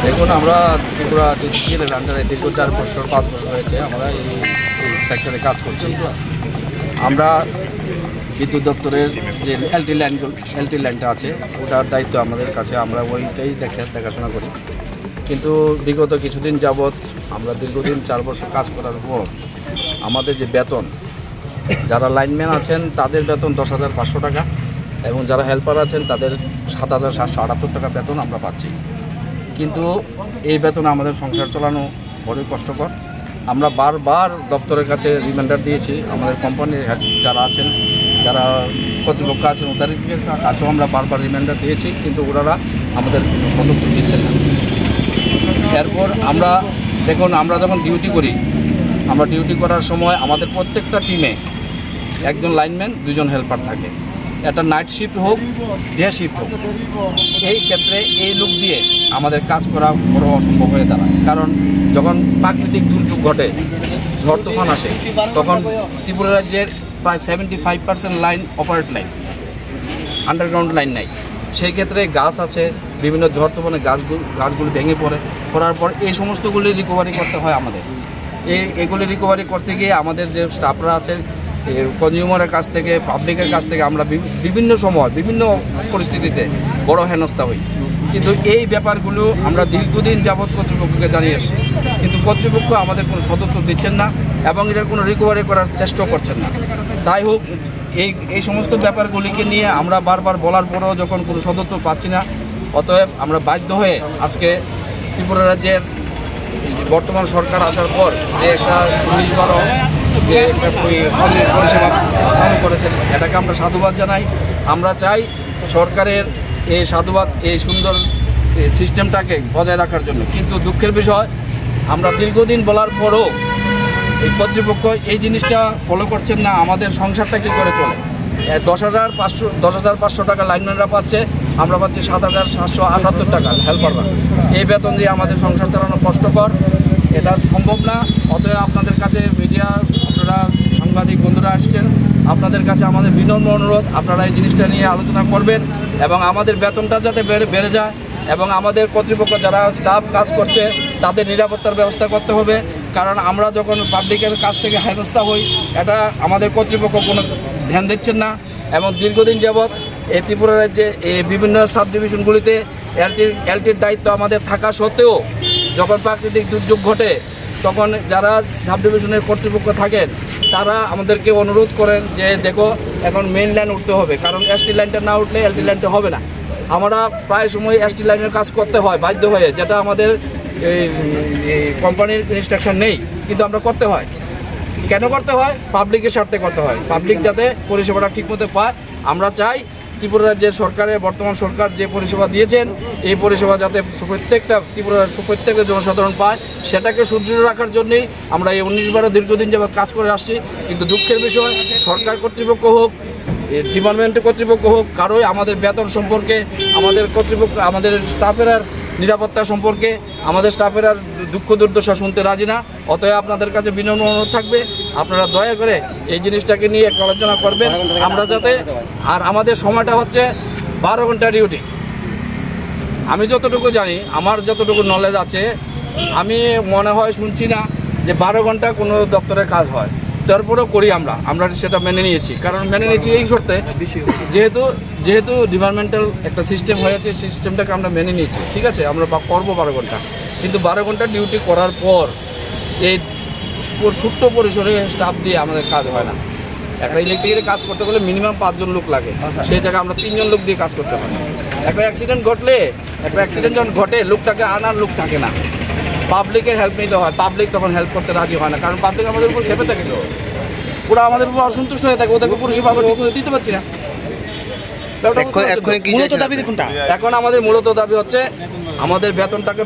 দেখুন, আমরা ত্রিপুরা ডিজিটালের আন্ডারে দীর্ঘ 4 বছর 5 বছর হয়েছে আমরা এই সেক্টরে কাজ করছি। আমরা বিদ্যুৎ দপ্তরের যে এলটি লাইনটা আছে ওটার দায়িত্ব আমাদের কাছে, আমরা ওইটাই দেখাশোনা করি। কিন্তু বিগত কিছুদিন যাবৎ আমরা দীর্ঘদিন 4 বছর কাজ করার পর আমাদের যে বেতন, যারা লাইনম্যান আছেন তাদের বেতন 10,500 টাকা এবং যারা হেল্পার আছেন তাদের 7,778 টাকা বেতন আমরা পাচ্ছি। কিন্তু এই বেতন আমাদের সংসার চালানো বড়ই কষ্টকর। আমরা বারবার দপ্তরের কাছে রিমাইন্ডার দিয়েছি, আমাদের কোম্পানির যারা আছেন, যারা কর্তৃপক্ষ আছেন ওদের কাছেও আমরা বারবার রিমাইন্ডার দিয়েছি, কিন্তু ওনারা আমাদের কোনো পদক্ষেপ দিচ্ছেন না। এরপর আমরা দেখুন, আমরা যখন ডিউটি করি, আমরা ডিউটি করার সময় আমাদের প্রত্যেকটা টিমে একজন লাইনম্যান, 2 জন হেল্পার থাকে। একটা নাইট শিফট হোক, ডে শিফট হোক, এই ক্ষেত্রে এই লোক দিয়ে আমাদের কাজ করা বড় অসম্ভব হয়ে দাঁড়ায়। কারণ যখন প্রাকৃতিক দুর্যোগ ঘটে, ঝড় তুফান আসে, তখন ত্রিপুরা রাজ্যের প্রায় 75% line operate line, underground line নাই। সেই ক্ষেত্রে গাছ আছে, বিভিন্ন ঝড় তুফানে গাছগুলি ভেঙে পড়ার পর এই সমস্তগুলি রিকভারি করতে হয় আমাদের। এগুলি রিকভারি করতে গিয়ে আমাদের যে স্টাফরা আছে, কনজিউমারের কাছ থেকে, পাবলিকের কাছ থেকে আমরা বিভিন্ন সময় বিভিন্ন পরিস্থিতিতে বড় হেনস্থা হই। কিন্তু এই ব্যাপারগুলো আমরা দীর্ঘদিন যাবৎ কর্তৃপক্ষকে জানিয়ে এসেছি, কিন্তু কর্তৃপক্ষ আমাদের কোনো সদুত্তর দিচ্ছেন না এবং এটার কোনো রিকভারি করার চেষ্টাও করছেন না। তাই হোক, এই সমস্ত ব্যাপারগুলিকে নিয়ে আমরা বারবার বলার পরেও যখন কোনো সদুত্তর পাচ্ছি না, অতএব আমরা বাধ্য হয়ে আজকে ত্রিপুরা রাজ্যের বর্তমান সরকার আসার পর যে একটা 19-12 যে পরিষেবা চালু করেছেন, এটাকে আমরা সাধুবাদ জানাই। আমরা চাই সরকারের এই সাধুবাদ, এই সুন্দর সিস্টেমটাকে বজায় রাখার জন্য। কিন্তু দুঃখের বিষয়, আমরা দীর্ঘদিন বলার পরও এই কর্তৃপক্ষ এই জিনিসটা ফলো করছেন না। আমাদের সংসারটা কী করে চলে? 10,500 টাকা লাইনম্যানরা পাচ্ছে, আমরা পাচ্ছি 7,778 টাকা হেল্পাররা। এই বেতন দিয়ে আমাদের সংসার চালানো কষ্টকর, এটা সম্ভব না। অতএব আপনাদের কাছে মিডিয়া, আপনারা সাংবাদিক বন্ধুরা আসছেন, আপনাদের কাছে আমাদের বিনম্র অনুরোধ, আপনারা এই জিনিসটা নিয়ে আলোচনা করবেন এবং আমাদের বেতনটা যাতে বেড়ে যায় এবং আমাদের কর্তৃপক্ষ যারা স্টাফ কাজ করছে তাদের নিরাপত্তার ব্যবস্থা করতে হবে। কারণ আমরা যখন পাবলিকের কাছ থেকে হেনস্থা হই, এটা আমাদের কর্তৃপক্ষ কোনো ধ্যান দিচ্ছেন না। এবং দীর্ঘদিন যাবৎ এই ত্রিপুরা রাজ্যে এই বিভিন্ন সাব ডিভিশনগুলিতে এলটির দায়িত্ব আমাদের থাকা সত্ত্বেও যখন প্রাকৃতিক দুর্যোগ ঘটে, তখন যারা সাব ডিভিশনের কর্তৃপক্ষ থাকেন তারা আমাদেরকে অনুরোধ করেন যে দেখো, এখন মেইন লাইন উঠতে হবে, কারণ এসটি লাইনটা না উঠলে এলটি লাইনটা হবে না। আমরা প্রায় সময় এসটি লাইনের কাজ করতে হয় বাধ্য হয়ে, যেটা আমাদের কোম্পানির ইনস্ট্রাকশন নেই, কিন্তু আমরা করতে হয়। কেন করতে হয়? পাবলিকের স্বার্থে করতে হয়, পাবলিক যাতে পরিষেবাটা ঠিকমতো পায়। আমরা চাই ত্রিপুরা রাজ্যের সরকারের, বর্তমান সরকার যে পরিষেবা দিয়েছেন, এই পরিষেবা যাতে প্রত্যেকটা জনসাধারণ পায়, সেটাকে সুদৃঢ় রাখার জন্যই আমরা এই 19-12 দীর্ঘদিন যাবৎ কাজ করে আসছি। কিন্তু দুঃখের বিষয়, সরকার কর্তৃপক্ষ হোক, ডিপার্টমেন্টের কর্তৃপক্ষ হোক, কারোই আমাদের বেতন সম্পর্কে, আমাদের স্টাফের আর নিরাপত্তা সম্পর্কে, আমাদের স্টাফের আর দুঃখ দুর্দশা শুনতে রাজি না। অতএব আপনাদের কাছে বিনম্র অনুরোধ থাকবে, আপনারা দয়া করে এই জিনিসটাকে নিয়ে একটু আলোচনা করবেন। আমরা যাতে, আর আমাদের সময়টা হচ্ছে 12 ঘন্টা ডিউটি। আমি যতটুকু জানি, আমার যতটুকু নলেজ আছে, আমি মনে হয় শুনছি না যে 12 ঘন্টা কোনো দপ্তরে কাজ হয়। তারপরেও করি আমরা সেটা মেনে নিয়েছি। কারণ মেনে নিয়েছি এই শর্তে, যেহেতু ডিপার্টমেন্টাল একটা সিস্টেম হয়েছে, সিস্টেমটাকে আমরা মেনে নিয়েছি। ঠিক আছে, আমরা করবো 12 ঘন্টা, কিন্তু 12 ঘন্টা ডিউটি করার পর এই ছোট্ট পরিসরে স্টাফ দিয়ে আমাদের কাজ হয় না। একটা ইলেকট্রিকের কাজ করতে গেলে মিনিমাম 5 জন লোক লাগে, সেই জায়গায় আমরা 3 জন লোক দিয়ে কাজ করতে পারি। একটা অ্যাক্সিডেন্ট যখন ঘটে, লোকটাকে আনার লোক থাকে না, পাবলিকের হেল্প নিতে হয়। পাবলিক তখন হেল্প করতে রাজি হয় না, কারণ পাবলিক আমাদের উপর খেপে থাকে, তো ওরা আমাদের উপর অসন্তুষ্ট হয়ে থাকে, ওদেরকে পরিষেবা আমরা দিতে পারছি না। এখন আমাদের মূলত দাবি হচ্ছে আমাদের বেতনটাকে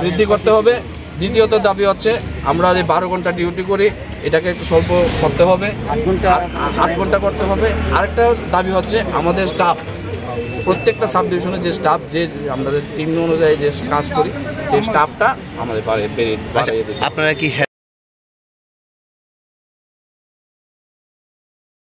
বৃদ্ধি করতে হবে। দ্বিতীয়ত দাবি হচ্ছে আমরা যে 12 ঘন্টা ডিউটি করি, এটাকে একটু স্বল্প করতে হবে, 8 ঘন্টা করতে হবে। আরেকটা দাবি হচ্ছে আমাদের স্টাফ প্রত্যেকটা সাব ডিভিশনের যে স্টাফ যে আমাদের টিম অনুযায়ী যে কাজ করি সেই স্টাফটা আমাদের বাড়িয়ে দিচ্ছে। আপনারা কি